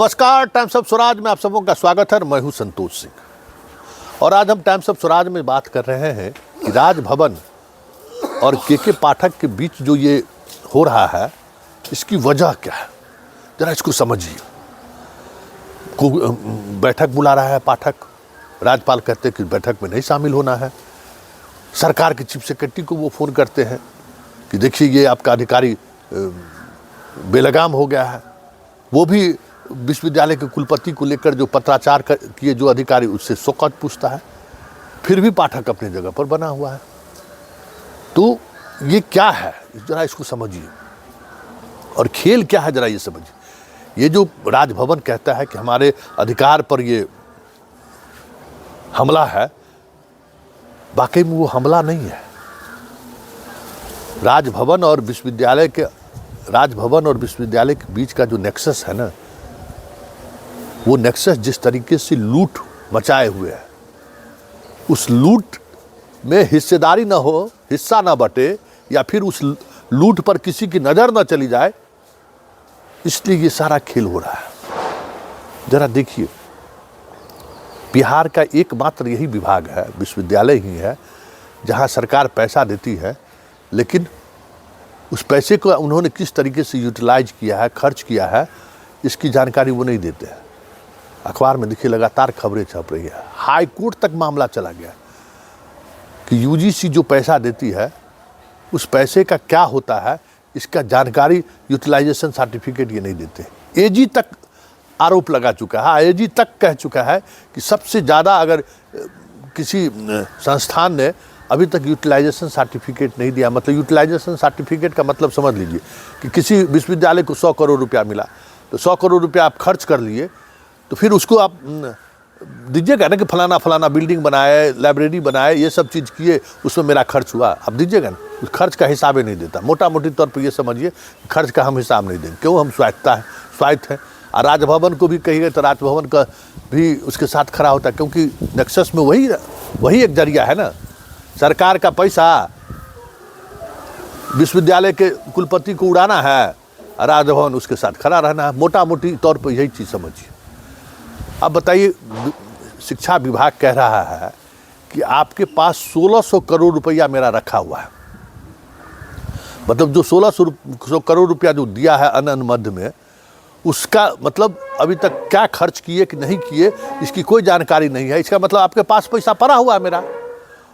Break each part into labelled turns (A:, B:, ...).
A: नमस्कार, times of Swaraj में आप सबों का स्वागत है। मैं हूं संतोष सिंह और आज हम टाइम्स ऑफ स्वराज में बात कर रहे हैं कि राजभवन और के पाठक के बीच जो ये हो रहा है, इसकी वजह क्या है, जरा इसको समझिए। बैठक बुला रहा है पाठक, राज्यपाल कहते हैं कि बैठक में नहीं शामिल होना है। सरकार के चीफ सेक्रेटरी को वो फ़ोन करते हैं कि देखिए ये आपका अधिकारी बेलगाम हो गया है। वो भी विश्वविद्यालय के कुलपति को लेकर जो पत्राचार किए जो अधिकारी, उससे शौकत पूछता है। फिर भी पाठक अपनी जगह पर बना हुआ है। तो ये क्या है, जरा इसको समझिए और खेल क्या है, जरा ये समझिए। ये जो राजभवन कहता है कि हमारे अधिकार पर ये हमला है, वाकई में वो हमला नहीं है। राजभवन और विश्वविद्यालय के बीच का जो नेक्सस है ना, वो नेक्सस जिस तरीके से लूट मचाए हुए है, उस लूट में हिस्सेदारी ना हो, हिस्सा ना बटे, या फिर उस लूट पर किसी की नज़र ना चली जाए, इसलिए ये सारा खेल हो रहा है। जरा देखिए, बिहार का एकमात्र यही विभाग है, विश्वविद्यालय ही है, जहाँ सरकार पैसा देती है, लेकिन उस पैसे को उन्होंने किस तरीके से यूटिलाइज किया है, खर्च किया है, इसकी जानकारी वो नहीं देते हैं। अखबार में देखिए लगातार खबरें छप रही है। हाई कोर्ट तक मामला चला गया कि यूजीसी जो पैसा देती है, उस पैसे का क्या होता है, इसका जानकारी, यूटिलाइजेशन सर्टिफिकेट ये नहीं देते। एजी तक आरोप लगा चुका है, एजी तक कह चुका है कि सबसे ज़्यादा अगर किसी संस्थान ने अभी तक यूटिलाइजेशन सर्टिफिकेट नहीं दिया, मतलब यूटिलाइजेशन सर्टिफिकेट का मतलब समझ लीजिए कि किसी विश्वविद्यालय को 100 करोड़ रुपया मिला, तो 100 करोड़ रुपया आप खर्च कर लिए, तो फिर उसको आप दीजिएगा ना कि फलाना फलाना बिल्डिंग बनाए, लाइब्रेरी बनाए, ये सब चीज़ किए, उसमें मेरा खर्च हुआ, आप दीजिएगा ना। उस खर्च का हिसाब ही नहीं देता। मोटा मोटी तौर पर ये समझिए, खर्च का हम हिसाब नहीं देंगे। क्यों? हम स्वायत्त हैं। और राजभवन को भी कहिए तो राजभवन का भी उसके साथ खड़ा होता है, क्योंकि नेक्सस में वही एक जरिया है ना। सरकार का पैसा विश्वविद्यालय के कुलपति को उड़ाना है, राजभवन उसके साथ खड़ा रहना है। मोटा मोटी तौर पर यही चीज़ समझिए। अब बताइए, शिक्षा विभाग कह रहा है कि आपके पास 1600 करोड़ रुपया मेरा रखा हुआ है, मतलब जो 1600 करोड़ रुपया जो दिया है अनुबंध में, उसका मतलब अभी तक क्या खर्च किए कि नहीं किए, इसकी कोई जानकारी नहीं है। इसका मतलब आपके पास पैसा पड़ा हुआ है मेरा,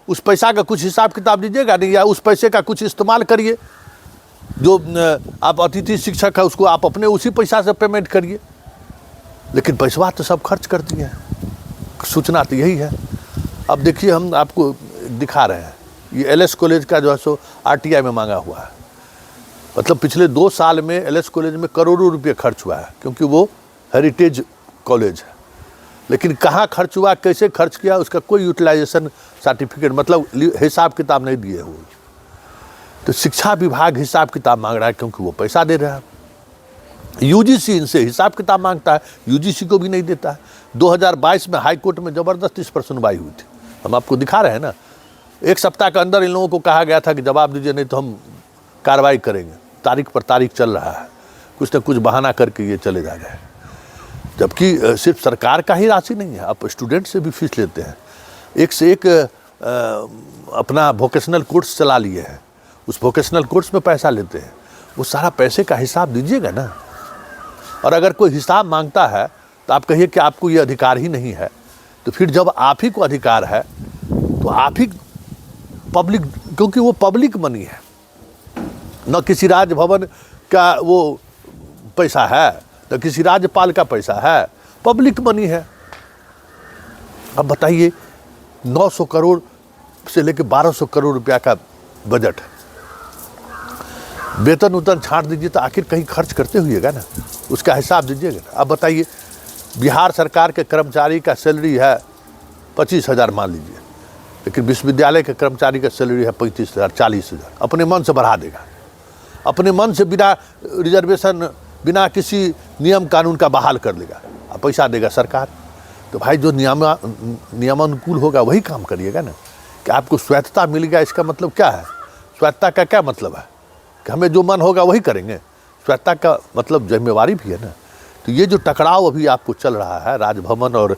A: उस पैसा का कुछ हिसाब किताब दीजिएगा नहीं, या उस पैसे का कुछ इस्तेमाल करिए। जो आप अतिथि शिक्षक है, उसको आप अपने उसी पैसा से पेमेंट करिए, लेकिन पैसा तो सब खर्च कर दिए हैं। सूचना तो यही है। अब देखिए, हम आपको दिखा रहे हैं, ये एलएस कॉलेज का जो है सो आरटीआई में मांगा हुआ है। मतलब पिछले 2 साल में एलएस कॉलेज में करोड़ों रुपये खर्च हुआ है, क्योंकि वो हेरिटेज कॉलेज है। लेकिन कहाँ खर्च हुआ, कैसे खर्च किया, उसका कोई यूटिलाइजेशन सर्टिफिकेट, मतलब हिसाब किताब नहीं दिए हुए। तो शिक्षा विभाग हिसाब किताब मांग रहा है, क्योंकि वो पैसा दे रहा है। यूजीसी इनसे हिसाब किताब मांगता है, यूजीसी को भी नहीं देता है। 2022 में हाई कोर्ट में ज़बरदस्त इस पर सुनवाई हुई थी, हम आपको दिखा रहे हैं ना। 1 सप्ताह के अंदर इन लोगों को कहा गया था कि जवाब दीजिए, नहीं तो हम कार्रवाई करेंगे। तारीख पर तारीख चल रहा है, कुछ न कुछ बहाना करके ये चले जा रहे हैं। जबकि सिर्फ सरकार का ही राशि नहीं है, आप स्टूडेंट से भी फीस लेते हैं। एक से एक अपना वोकेशनल कोर्स चला लिए हैं, उस वोकेशनल कोर्स में पैसा लेते हैं। वो सारा पैसे का हिसाब दीजिएगा ना। और अगर कोई हिसाब मांगता है तो आप कहिए कि आपको ये अधिकार ही नहीं है। तो फिर जब आप ही को अधिकार है, तो आप ही पब्लिक, क्योंकि वो पब्लिक मनी है, न किसी राजभवन का वो पैसा है, न किसी राज्यपाल का पैसा है, पब्लिक मनी है। अब बताइए, 900 करोड़ से लेकर 1200 करोड़ रुपया का बजट है। वेतन उतन छांट दीजिए तो आखिर कहीं खर्च करते हुएगा ना, उसका हिसाब दीजिएगा ना। अब बताइए, बिहार सरकार के कर्मचारी का सैलरी है 25,000 मान लीजिए, लेकिन विश्वविद्यालय के कर्मचारी का सैलरी है 35,000, 40,000। अपने मन से बढ़ा देगा, अपने मन से बिना रिजर्वेशन, बिना किसी नियम कानून का बहाल कर लेगा, और पैसा देगा सरकार। तो भाई जो नियमानुकूल होगा वही काम करिएगा ना। कि आपको स्वायत्तता मिल गया, इसका मतलब क्या है? स्वायत्तता का क्या मतलब है? कि हमें जो मन होगा वही करेंगे। स्वायत्तता का मतलब जिम्मेवारी भी है ना। तो ये जो टकराव अभी आपको चल रहा है राजभवन और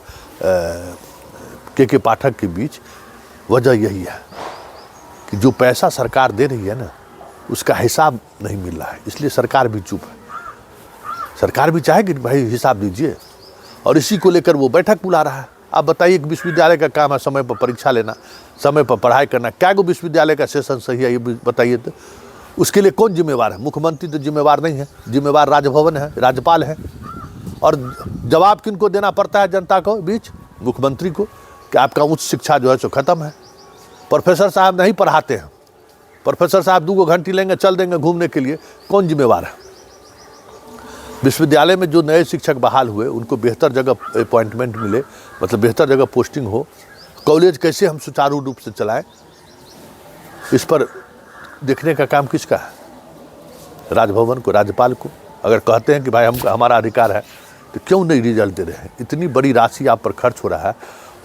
A: के पाठक के बीच, वजह यही है कि जो पैसा सरकार दे रही है ना, उसका हिसाब नहीं मिल रहा है, इसलिए सरकार भी चुप है। सरकार भी चाहेगी कि भाई हिसाब दीजिए, और इसी को लेकर वो बैठक बुला रहा है। आप बताइए कि विश्वविद्यालय का काम है समय पर परीक्षा लेना, समय पर पढ़ाई करना, क्या को विश्वविद्यालय का सेशन सही है ये बताइए। तो उसके लिए कौन जिम्मेवार है? मुख्यमंत्री तो जिम्मेवार नहीं है, जिम्मेवार राजभवन है, राज्यपाल है। और जवाब किनको देना पड़ता है जनता को बीच? मुख्यमंत्री को, कि आपका उच्च शिक्षा जो है सो खत्म है। प्रोफेसर साहब नहीं पढ़ाते हैं, प्रोफेसर साहब 2 घंटे लेंगे, चल देंगे घूमने के लिए, कौन जिम्मेवार है? विश्वविद्यालय में जो नए शिक्षक बहाल हुए उनको बेहतर जगह अपॉइंटमेंट मिले, मतलब बेहतर जगह पोस्टिंग हो। कॉलेज कैसे हम सुचारू रूप से चलाएं, इस पर देखने का काम किसका है? राजभवन को, राज्यपाल को। अगर कहते हैं कि भाई हमारा अधिकार है, तो क्यों नहीं रिजल्ट दे रहे हैं? इतनी बड़ी राशि आप पर खर्च हो रहा है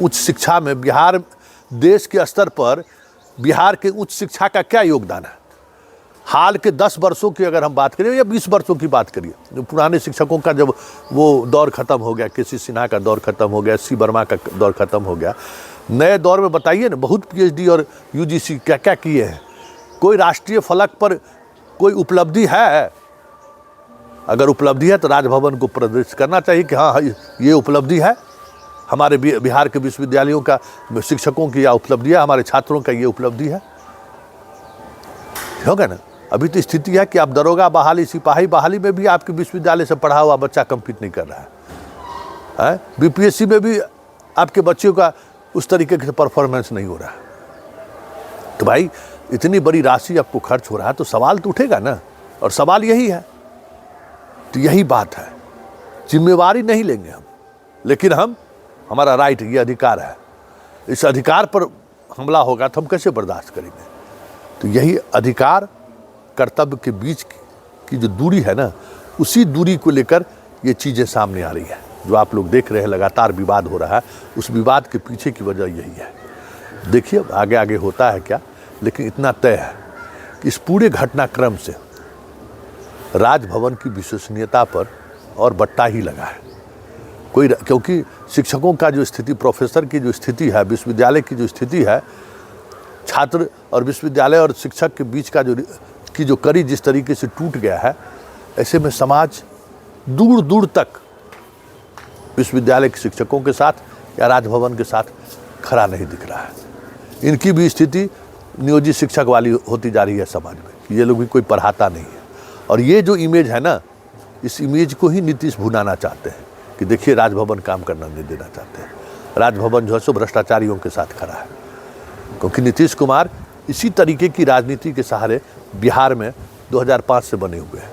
A: उच्च शिक्षा में। बिहार देश के स्तर पर बिहार के उच्च शिक्षा का क्या योगदान है? हाल के 10 वर्षों की अगर हम बात करें या 20 वर्षों की बात करिए, पुराने शिक्षकों का जब वो दौर खत्म हो गया, के.सी. सिन्हा का दौर खत्म हो गया, सी वर्मा का दौर खत्म हो गया, नए दौर में बताइए ना, बहुत पीएचडी और यूजीसी क्या क्या किए हैं। कोई राष्ट्रीय फलक पर कोई उपलब्धि है? अगर उपलब्धि है तो राजभवन को प्रदर्शित करना चाहिए कि हाँ ये उपलब्धि है, हमारे बिहार के विश्वविद्यालयों का शिक्षकों की यह उपलब्धि है, हमारे छात्रों का ये उपलब्धि है। होगा ना? अभी तो स्थिति है कि आप दरोगा बहाली, सिपाही बहाली में भी आपके विश्वविद्यालय से पढ़ा हुआ बच्चा कम्पीट नहीं कर रहा है। बीपीएससी में भी आपके बच्चों का उस तरीके से परफॉर्मेंस नहीं हो रहा है। तो भाई इतनी बड़ी राशि आपको खर्च हो रहा है तो सवाल तो उठेगा ना, और सवाल यही है। तो यही बात है, जिम्मेवारी नहीं लेंगे हम, लेकिन हमारा राइट, ये अधिकार है, इस अधिकार पर हमला होगा तो हम कैसे बर्दाश्त करेंगे? तो यही अधिकार कर्तव्य के बीच की जो दूरी है ना, उसी दूरी को लेकर ये चीज़ें सामने आ रही है। जो आप लोग देख रहे हैं लगातार विवाद हो रहा है, उस विवाद के पीछे की वजह यही है। देखिए आगे आगे होता है क्या, लेकिन इतना तय है कि इस पूरे घटनाक्रम से राजभवन की विश्वसनीयता पर और बट्टा ही लगा है। क्योंकि शिक्षकों का जो स्थिति, प्रोफेसर की जो स्थिति है, विश्वविद्यालय की जो स्थिति है, छात्र और विश्वविद्यालय और शिक्षक के बीच का जो कड़ी जिस तरीके से टूट गया है, ऐसे में समाज दूर दूर तक विश्वविद्यालय के शिक्षकों के साथ या राजभवन के साथ खड़ा नहीं दिख रहा है। इनकी भी स्थिति नियोजित शिक्षक वाली होती जा रही है समाज में, कि ये लोग भी कोई पढ़ाता नहीं है। और ये जो इमेज है ना, इस इमेज को ही नीतीश भुनाना चाहते हैं कि देखिए राजभवन काम करना नहीं देना चाहते हैं। राजभवन जो है सो भ्रष्टाचारियों के साथ खड़ा है, क्योंकि नीतीश कुमार इसी तरीके की राजनीति के सहारे बिहार में 2005 से बने हुए हैं।